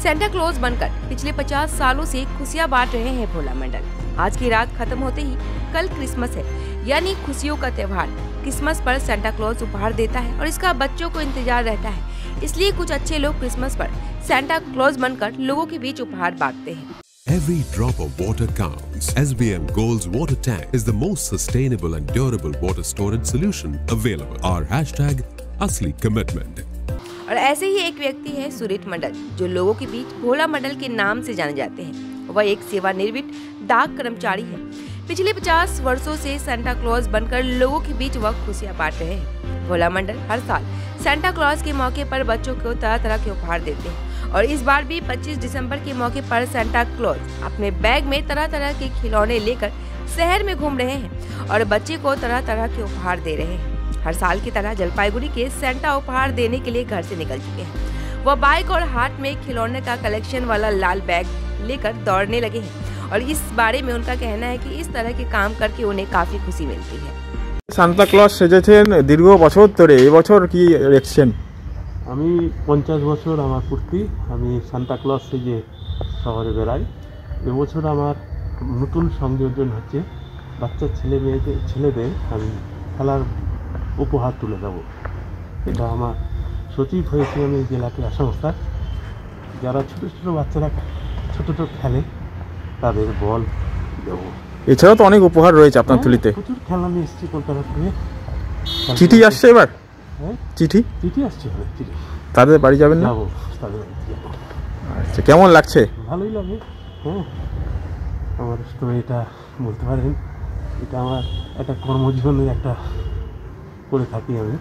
Santa Claus बनकर पिछले 50 सालों से खुशियां बांट रहे हैं भोला मंडल। आज की रात खत्म होते ही कल क्रिसमस है, यानी खुशियों का त्योहार। क्रिसमस पर सेंटा क्लॉज उपहार देता है और इसका बच्चों को इंतजार रहता है। इसलिए कुछ अच्छे लोग क्रिसमस पर सेंटा क्लॉज बनकर लोगों के बीच उपहार बांटते हैं। Every drop of water counts. SBM Gold's water tank is the most sustainable and durable water storage solution available. Our hashtag असली commitment. और ऐसे ही एक व्यक्ति है सुरेश मंडल, जो लोगों के बीच भोला मंडल के नाम से जाने जाते हैं। वह एक सेवानिवृत्त डाक कर्मचारी है। पिछले 50 वर्षों से सेंटा क्लॉज बनकर लोगों के बीच वह खुशियां बांट रहे हैं। भोला मंडल हर साल सेंटा क्लॉज के मौके पर बच्चों को तरह तरह के उपहार देते हैं और इस बार भी 25 दिसंबर के मौके पर सेंटा क्लॉज अपने बैग में तरह तरह के खिलौने लेकर शहर में घूम रहे हैं और बच्चे को तरह तरह के उपहार दे रहे हैं। हर साल की तरह जलपाईगुड़ी के सेंटा उपहार देने के लिए घर से निकल चुके हैं। वह बाइक और हाथ में खिलौने का कलेक्शन वाला लाल बैग लेकर दौड़ने लगे हैं और इस बारे में उनका कहना है कि इस तरह के काम करके उन्हें काफी खुशी मिलती है। সান্তা ক্লজ সেজেছেন দীর্ঘ বছর ধরে, এবছর কি দেখছেন? আমি 50 বছর আমার পূর্তি। আমি সান্তা ক্লজ সেজে শহরে বেড়াই। এবছর আমার নতুন সংযোজন হচ্ছে বাচ্চা ছেলেদের আমি খেলার উপহার তুলে দেবো। এটা আমার সচিব হয়েছে আমি জেলা ক্রীড়া সংস্থার। যারা ছোটো ছোটো বাচ্চারা ছোটো খেলে তাদের বল দেবো। এছাড়াও তো অনেক উপহার রয়েছে আপনার থলিতে। প্রচুর খেলা নিয়ে এসেছি কলকাতা থেকে। চিঠি আসছে এবার? হ্যাঁ, চিঠি আসছে। চিঠি তাদের বাড়ি যাবেন না? যাবো, তাদের বাড়িতে যাবো। আচ্ছা, কেমন লাগছে? ভালোই লাগে। হ্যাঁ, আমার স্টোরিটা বলতে পারেন, এটা আমার একটা কর্মজীবনের একটা করে থাকি আমি।